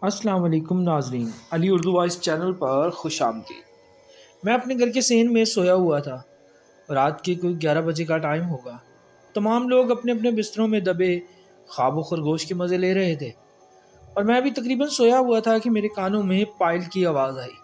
السلام علیکم ناظرین، علی اردو وائس چینل پر خوش آمدید۔ میں اپنے گھر کے صحن میں سویا ہوا تھا۔ رات کے کوئی 11 بجے کا ٹائم ہوگا۔ تمام لوگ اپنے اپنے بستروں میں دبے خواب و خرگوش کے مزے لے رہے تھے، اور میں بھی تقریباً سویا ہوا تھا کہ میرے کانوں میں پائل کی آواز آئی۔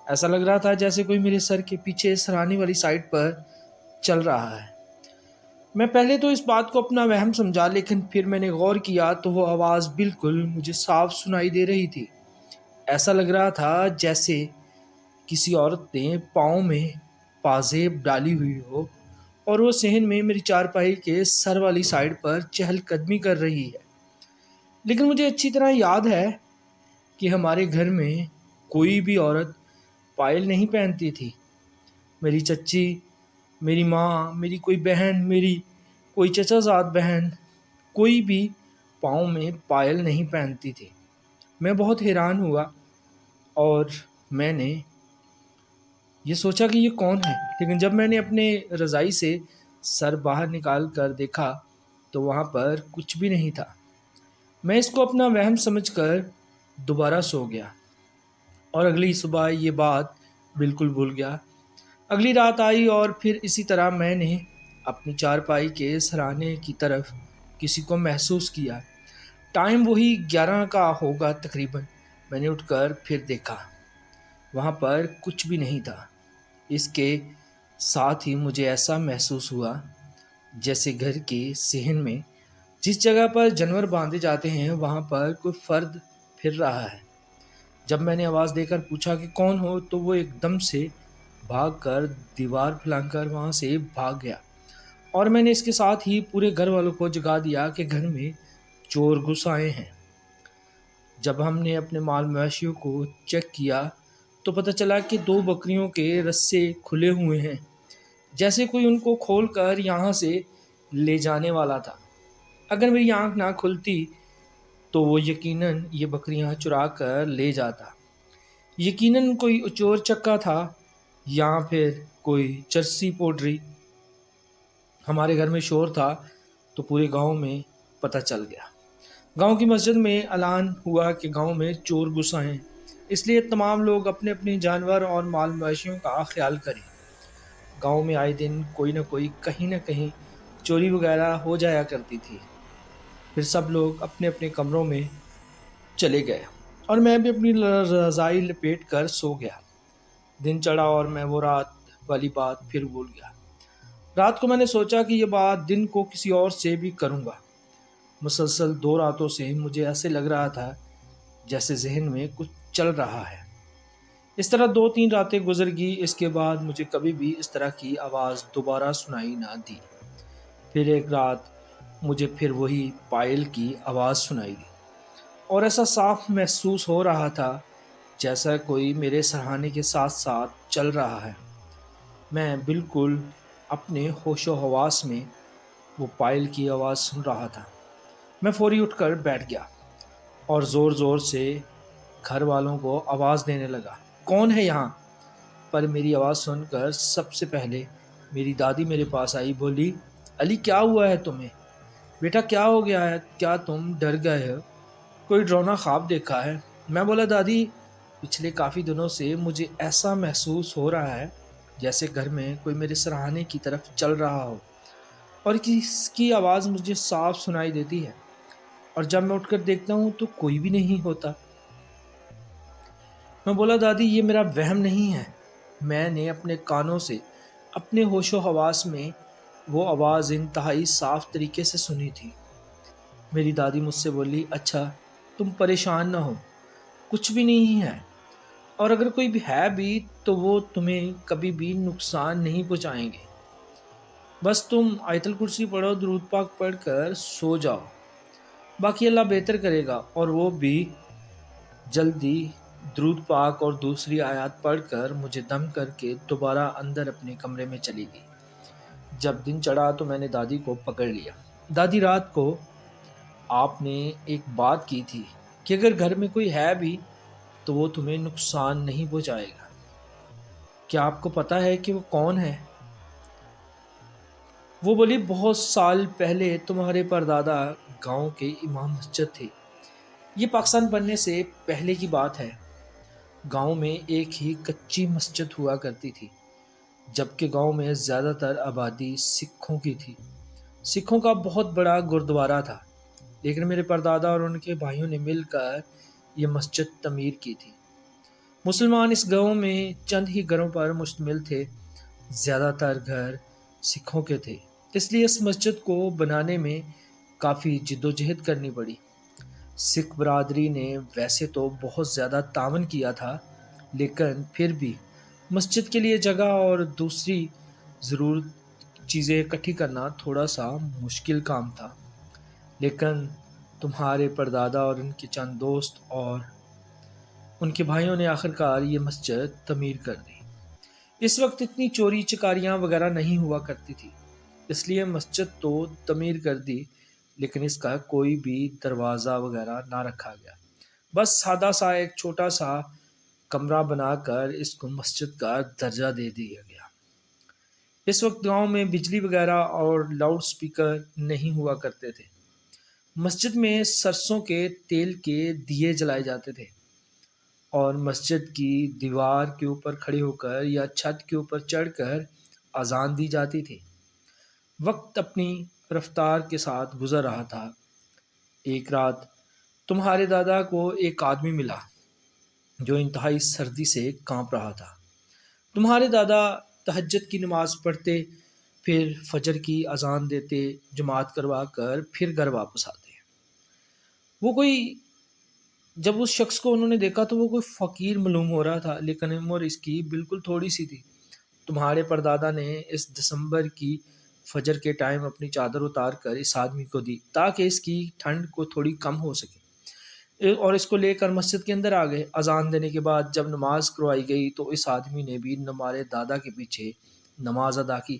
ایسا لگ رہا تھا جیسے کوئی میرے سر کے پیچھے سرہانے والی سائڈ پر چل رہا ہے۔ میں پہلے تو اس بات کو اپنا وہم سمجھا، لیکن پھر میں نے غور کیا تو وہ آواز بالکل مجھے صاف سنائی دے رہی تھی۔ ایسا لگ رہا تھا جیسے کسی عورت نے پاؤں میں پازیب ڈالی ہوئی ہو اور وہ صحن میں میری چارپائی کے سر والی سائڈ پر چہل قدمی کر رہی ہے۔ لیکن مجھے اچھی طرح یاد ہے کہ ہمارے گھر میں کوئی بھی عورت پائل نہیں پہنتی تھی۔ میری چچی، میری ماں، میری کوئی بہن، میری کوئی چچا زاد بہن، کوئی بھی پاؤں میں پائل نہیں پہنتی تھی۔ میں بہت حیران ہوا اور میں نے یہ سوچا کہ یہ کون ہے، لیکن جب میں نے اپنے رضائی سے سر باہر نکال کر دیکھا تو وہاں پر کچھ بھی نہیں تھا۔ میں اس کو اپنا وہم سمجھ کر دوبارہ سو گیا اور اگلی صبح یہ بات بالکل بھول گیا۔ اگلی رات آئی اور پھر اسی طرح میں نے اپنی چارپائی کے سرانے کی طرف کسی کو محسوس کیا۔ ٹائم وہی 11 کا ہوگا تقریباً۔ میں نے اٹھ کر پھر دیکھا، وہاں پر کچھ بھی نہیں تھا۔ اس کے ساتھ ہی مجھے ایسا محسوس ہوا جیسے گھر کے صحن میں جس جگہ پر جانور باندھے جاتے ہیں وہاں پر کوئی فرد پھر رہا ہے۔ جب میں نے آواز دے کر پوچھا کہ کون ہو تو وہ ایک دم سے بھاگ کر دیوار پھلانگ کر وہاں سے بھاگ گیا، اور میں نے اس کے ساتھ ہی پورے گھر والوں کو جگا دیا کہ گھر میں چور گھس آئے ہیں۔ جب ہم نے اپنے مال مویشیوں کو چیک کیا تو پتہ چلا کہ 2 بکریوں کے رسے کھلے ہوئے ہیں، جیسے کوئی ان کو کھول کر یہاں سے لے جانے والا تھا۔ اگر میری آنکھ نہ کھلتی تو وہ یقیناً یہ بکریاں چرا کر لے جاتا۔ یقیناً کوئی چور چکا تھا یا پھر کوئی چرسی پوڈری۔ ہمارے گھر میں شور تھا تو پورے گاؤں میں پتہ چل گیا۔ گاؤں کی مسجد میں اعلان ہوا کہ گاؤں میں چور گھس آئے ہیں، اس لیے تمام لوگ اپنے اپنے جانور اور مال مویشیوں کا خیال کریں۔ گاؤں میں آئے دن کوئی نہ کوئی کہیں نہ کہیں چوری وغیرہ ہو جایا کرتی تھی۔ پھر سب لوگ اپنے اپنے کمروں میں چلے گئے اور میں بھی اپنی رضائی لپیٹ کر سو گیا۔ دن چڑھا اور میں وہ رات والی بات پھر بھول گیا۔ رات کو میں نے سوچا کہ یہ بات دن کو کسی اور سے بھی کروں گا۔ مسلسل 2 راتوں سے مجھے ایسے لگ رہا تھا جیسے ذہن میں کچھ چل رہا ہے۔ اس طرح 2-3 راتیں گزر گئی۔ اس کے بعد مجھے کبھی بھی اس طرح کی آواز دوبارہ سنائی نہ دی۔ پھر ایک رات مجھے پھر وہی پائل کی آواز سنائی دی، اور ایسا صاف محسوس ہو رہا تھا جیسا کوئی میرے سرہانے کے ساتھ ساتھ چل رہا ہے۔ میں بالکل اپنے ہوش و حواس میں وہ پائل کی آواز سن رہا تھا۔ میں فوری اٹھ کر بیٹھ گیا اور زور زور سے گھر والوں کو آواز دینے لگا، کون ہے یہاں؟ پر میری آواز سن کر سب سے پہلے میری دادی میرے پاس آئی، بولی، علی کیا ہوا ہے تمہیں؟ بیٹا کیا ہو گیا ہے؟ کیا تم ڈر گئے ہو؟ کوئی ڈراؤنا خواب دیکھا ہے؟ میں بولا، دادی پچھلے کافی دنوں سے مجھے ایسا محسوس ہو رہا ہے جیسے گھر میں کوئی میرے سرہانے کی طرف چل رہا ہو، اور اس کی آواز مجھے صاف سنائی دیتی ہے، اور جب میں اٹھ کر دیکھتا ہوں تو کوئی بھی نہیں ہوتا۔ میں بولا، دادی یہ میرا وہم نہیں ہے، میں نے اپنے کانوں سے اپنے ہوش و حواس میں وہ آواز انتہائی صاف طریقے سے سنی تھی۔ میری دادی مجھ سے بولی، اچھا تم پریشان نہ ہو، کچھ بھی نہیں ہے، اور اگر کوئی بھی ہے بھی تو وہ تمہیں کبھی بھی نقصان نہیں پہنچائیں گے۔ بس تم آیت الکرسی پڑھو، درود پاک پڑھ کر سو جاؤ، باقی اللہ بہتر کرے گا۔ اور وہ بھی جلدی درود پاک اور دوسری آیات پڑھ کر مجھے دم کر کے دوبارہ اندر اپنے کمرے میں چلی گئی۔ جب دن چڑھا تو میں نے دادی کو پکڑ لیا۔ دادی رات کو آپ نے ایک بات کی تھی کہ اگر گھر میں کوئی ہے بھی تو وہ تمہیں نقصان نہیں پہنچائے گا۔ کیا آپ کو پتا ہے کہ وہ کون ہے؟ وہ بولی، بہت سال پہلے تمہارے پردادا گاؤں کے امام مسجد تھے، یہ پاکستان بننے سے پہلے کی بات ہے۔ گاؤں میں ایک ہی کچی مسجد ہوا کرتی تھی، جبکہ گاؤں میں زیادہ تر آبادی سکھوں کی تھی۔ سکھوں کا بہت بڑا گردوارہ تھا، لیکن میرے پردادا اور ان کے بھائیوں نے مل کر یہ مسجد تعمیر کی تھی۔ مسلمان اس گاؤں میں چند ہی گھروں پر مشتمل تھے، زیادہ تر گھر سکھوں کے تھے، اس لیے اس مسجد کو بنانے میں کافی جد و جہد کرنی پڑی۔ سکھ برادری نے ویسے تو بہت زیادہ تعاون کیا تھا، لیکن پھر بھی مسجد کے لیے جگہ اور دوسری ضرور چیزیں اکٹھی کرنا تھوڑا سا مشکل کام تھا۔ لیکن تمہارے پردادا اور ان کے چند دوست اور ان کے بھائیوں نے آخرکار یہ مسجد تعمیر کر دی۔ اس وقت اتنی چوری چکاریاں وغیرہ نہیں ہوا کرتی تھی، اس لیے مسجد تو تعمیر کر دی، لیکن اس کا کوئی بھی دروازہ وغیرہ نہ رکھا گیا۔ بس سادہ سا ایک چھوٹا سا کمرہ بنا کر اس کو مسجد کا درجہ دے دیا گیا۔ اس وقت گاؤں میں بجلی وغیرہ اور لاؤڈ سپیکر نہیں ہوا کرتے تھے۔ مسجد میں سرسوں کے تیل کے دیے جلائے جاتے تھے، اور مسجد کی دیوار کے اوپر کھڑے ہو کر یا چھت کے اوپر چڑھ کر اذان دی جاتی تھی۔ وقت اپنی رفتار کے ساتھ گزر رہا تھا۔ ایک رات تمہارے دادا کو ایک آدمی ملا جو انتہائی سردی سے کانپ رہا تھا۔ تمہارے دادا تہجد کی نماز پڑھتے، پھر فجر کی اذان دیتے، جماعت کروا کر پھر گھر واپس آتے۔ وہ کوئی جب اس شخص کو انہوں نے دیکھا تو وہ کوئی فقیر معلوم ہو رہا تھا، لیکن عمر اس کی بالکل تھوڑی سی تھی۔ تمہارے پردادا نے اس دسمبر کی فجر کے ٹائم اپنی چادر اتار کر اس آدمی کو دی تاکہ اس کی ٹھنڈ کو تھوڑی کم ہو سکے، اور اس کو لے کر مسجد کے اندر آ گئے۔ اذان دینے کے بعد جب نماز کروائی گئی تو اس آدمی نے بھی ہمارے دادا کے پیچھے نماز ادا کی۔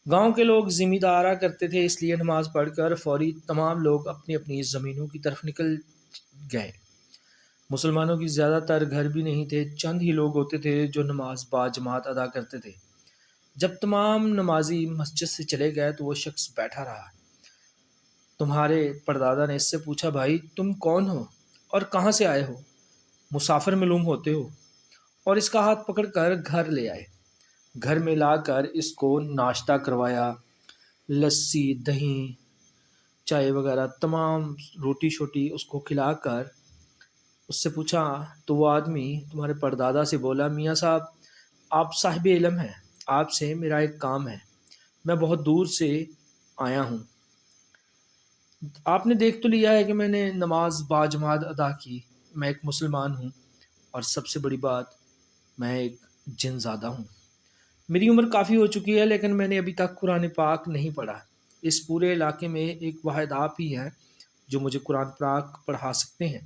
گاؤں کے لوگ ذمہ دارا کرتے تھے، اس لیے نماز پڑھ کر فوری تمام لوگ اپنی اپنی زمینوں کی طرف نکل گئے۔ مسلمانوں کی زیادہ تر گھر بھی نہیں تھے، چند ہی لوگ ہوتے تھے جو نماز با جماعت ادا کرتے تھے۔ جب تمام نمازی مسجد سے چلے گئے تو وہ شخص بیٹھا رہا۔ تمہارے پردادا نے اس سے پوچھا، بھائی تم کون ہو اور کہاں سے آئے ہو؟ مسافر معلوم ہوتے ہو، اور اس کا ہاتھ پکڑ کر گھر لے آئے۔ گھر میں لا کر اس کو ناشتہ کروایا، لسی، دہی، چائے وغیرہ تمام روٹی شوٹی اس کو کھلا کر اس سے پوچھا تو وہ آدمی تمہارے پردادا سے بولا، میاں صاحب آپ صاحب علم ہیں، آپ سے میرا ایک کام ہے، میں بہت دور سے آیا ہوں۔ آپ نے دیکھ تو لیا ہے کہ میں نے نماز با جماعت ادا کی، میں ایک مسلمان ہوں، اور سب سے بڑی بات میں ایک جن زادہ ہوں۔ میری عمر کافی ہو چکی ہے، لیکن میں نے ابھی تک قرآن پاک نہیں پڑھا۔ اس پورے علاقے میں ایک واحد آپ ہی ہیں جو مجھے قرآن پاک پڑھا سکتے ہیں۔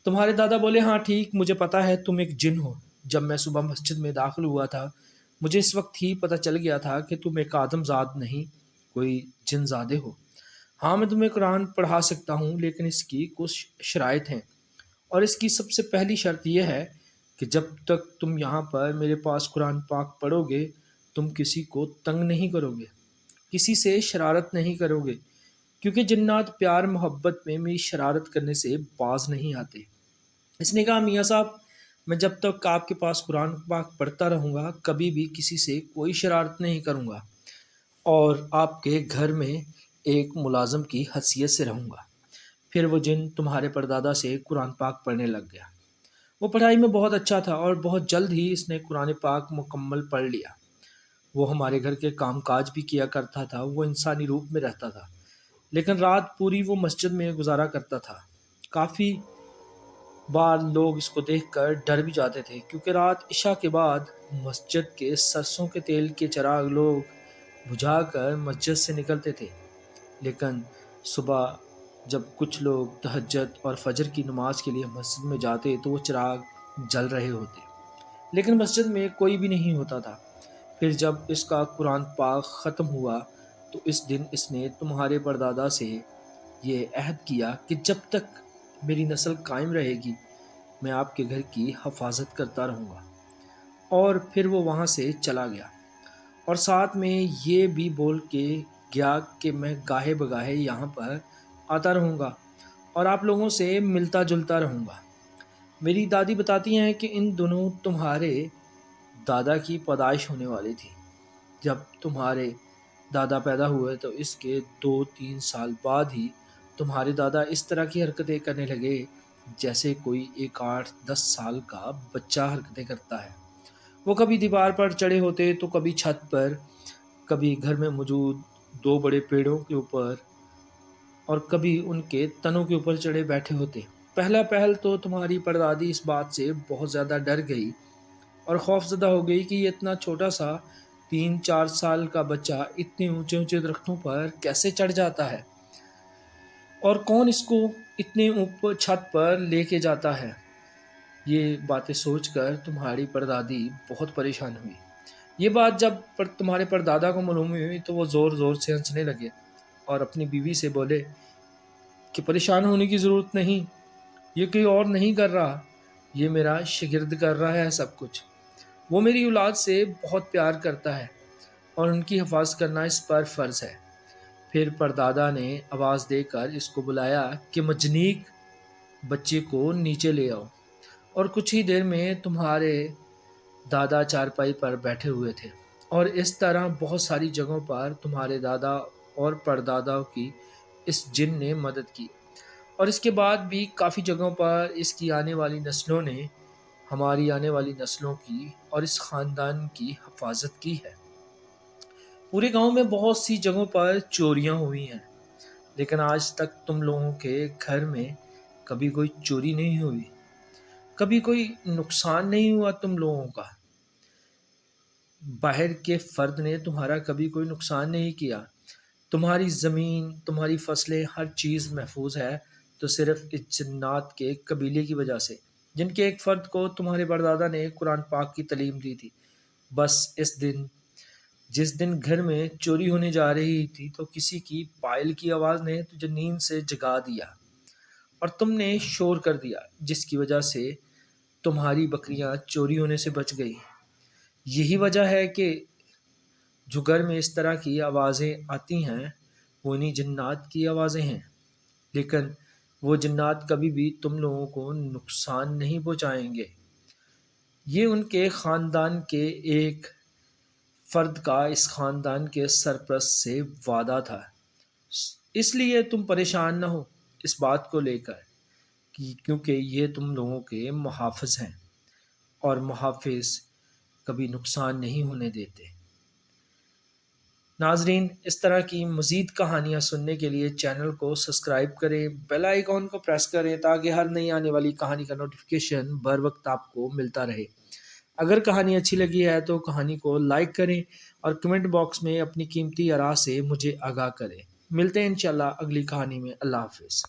تمہارے دادا بولے، ہاں ٹھیک، مجھے پتا ہے تم ایک جن ہو۔ جب میں صبح مسجد میں داخل ہوا تھا مجھے اس وقت ہی پتہ چل گیا تھا کہ تم ایک آدم زاد نہیں، کوئی جن زادے ہو۔ ہاں میں تمہیں قرآن پڑھا سکتا ہوں، لیکن اس کی کچھ شرائط ہیں، اور اس کی سب سے پہلی شرط یہ ہے کہ جب تک تم یہاں پر میرے پاس قرآن پاک پڑھو گے تم کسی کو تنگ نہیں کرو گے، کسی سے شرارت نہیں کرو گے، کیونکہ جنات پیار محبت میں میری شرارت کرنے سے باز نہیں آتے۔ اس نے کہا، میاں صاحب میں جب تک آپ کے پاس قرآن پاک پڑھتا رہوں گا کبھی بھی کسی سے کوئی شرارت نہیں کروں گا، اور آپ کے گھر میں ایک ملازم کی حیثیت سے رہوں گا۔ پھر وہ جن تمہارے پردادا سے قرآن پاک پڑھنے لگ گیا۔ وہ پڑھائی میں بہت اچھا تھا اور بہت جلد ہی اس نے قرآن پاک مکمل پڑھ لیا۔ وہ ہمارے گھر کے کام کاج بھی کیا کرتا تھا، وہ انسانی روپ میں رہتا تھا، لیکن رات پوری وہ مسجد میں گزارا کرتا تھا۔ کافی بار لوگ اس کو دیکھ کر ڈر بھی جاتے تھے، کیونکہ رات عشاء کے بعد مسجد کے سرسوں کے تیل کے چراغ لوگ بجھا کر مسجد سے نکلتے تھے، لیکن صبح جب کچھ لوگ تہجد اور فجر کی نماز کے لیے مسجد میں جاتے تو وہ چراغ جل رہے ہوتے، لیکن مسجد میں کوئی بھی نہیں ہوتا تھا۔ پھر جب اس کا قرآن پاک ختم ہوا تو اس دن اس نے تمہارے پردادا سے یہ عہد کیا کہ جب تک میری نسل قائم رہے گی میں آپ کے گھر کی حفاظت کرتا رہوں گا، اور پھر وہ وہاں سے چلا گیا، اور ساتھ میں یہ بھی بول کے گیا کہ میں گاہے بگاہے یہاں پر آتا رہوں گا اور آپ لوگوں سے ملتا جلتا رہوں گا۔ میری دادی بتاتی ہیں کہ ان دنوں تمہارے دادا کی پیدائش ہونے والی تھی۔ جب تمہارے دادا پیدا ہوئے تو اس کے 2-3 سال بعد ہی تمہارے دادا اس طرح کی حرکتیں کرنے لگے جیسے کوئی 8-10 سال کا بچہ حرکتیں کرتا ہے۔ وہ کبھی دیوار پر چڑھے ہوتے تو کبھی چھت پر، کبھی گھر میں موجود 2 بڑے پیڑوں کے اوپر اور کبھی ان کے تنوں کے اوپر چڑھے بیٹھے ہوتے۔ پہلا پہل تو تمہاری پردادی اس بات سے بہت زیادہ ڈر گئی اور خوف زدہ ہو گئی کہ یہ اتنا چھوٹا سا 3-4 سال کا بچہ اتنے اونچے اونچے درختوں پر کیسے چڑھ جاتا ہے اور کون اس کو اتنے اوپر چھت پر لے کے جاتا ہے۔ یہ باتیں سوچ کر تمہاری پردادی بہت پریشان ہوئی۔ یہ بات جب تمہارے پردادا کو معلوم ہوئی تو وہ زور زور سے ہنسنے لگے اور اپنی بیوی سے بولے کہ پریشان ہونے کی ضرورت نہیں، یہ کوئی اور نہیں کر رہا، یہ میرا شاگرد کر رہا ہے سب کچھ۔ وہ میری اولاد سے بہت پیار کرتا ہے اور ان کی حفاظت کرنا اس پر فرض ہے۔ پھر پردادا نے آواز دے کر اس کو بلایا کہ مجنیک بچے کو نیچے لے آؤ، اور کچھ ہی دیر میں تمہارے دادا چارپائی پر بیٹھے ہوئے تھے۔ اور اس طرح بہت ساری جگہوں پر تمہارے دادا اور پردادا کی اس جن نے مدد کی، اور اس کے بعد بھی کافی جگہوں پر اس کی آنے والی نسلوں نے ہماری آنے والی نسلوں کی اور اس خاندان کی حفاظت کی ہے۔ پورے گاؤں میں بہت سی جگہوں پر چوریاں ہوئی ہیں، لیکن آج تک تم لوگوں کے گھر میں کبھی کوئی چوری نہیں ہوئی، کبھی کوئی نقصان نہیں ہوا تم لوگوں کا۔ باہر کے فرد نے تمہارا کبھی کوئی نقصان نہیں کیا۔ تمہاری زمین، تمہاری فصلیں، ہر چیز محفوظ ہے تو صرف اس جنات کے قبیلے کی وجہ سے، جن کے ایک فرد کو تمہارے پردادا نے قرآن پاک کی تعلیم دی تھی۔ بس جس دن گھر میں چوری ہونے جا رہی تھی تو کسی کی پائل کی آواز نے تجھے نیند سے جگا دیا اور تم نے شور کر دیا، جس کی وجہ سے تمہاری بکریاں چوری ہونے سے بچ گئی۔ یہی وجہ ہے کہ جو گھر میں اس طرح کی آوازیں آتی ہیں وہ انہی جنات کی آوازیں ہیں، لیکن وہ جنات کبھی بھی تم لوگوں کو نقصان نہیں پہنچائیں گے۔ یہ ان کے خاندان کے ایک فرد کا اس خاندان کے سرپرست سے وعدہ تھا، اس لیے تم پریشان نہ ہو اس بات کو لے کر، کیونکہ یہ تم لوگوں کے محافظ ہیں اور محافظ کبھی نقصان نہیں ہونے دیتے۔ ناظرین، اس طرح کی مزید کہانیاں سننے کے لیے چینل کو سبسکرائب کریں، بیل آئیکن کو پریس کریں تاکہ ہر نئی آنے والی کہانی کا نوٹیفیکیشن بر وقت آپ کو ملتا رہے۔ اگر کہانی اچھی لگی ہے تو کہانی کو لائک کریں اور کمنٹ باکس میں اپنی قیمتی آراء سے مجھے آگاہ کریں۔ ملتے ہیں انشاءاللہ اگلی کہانی میں۔ اللہ حافظ۔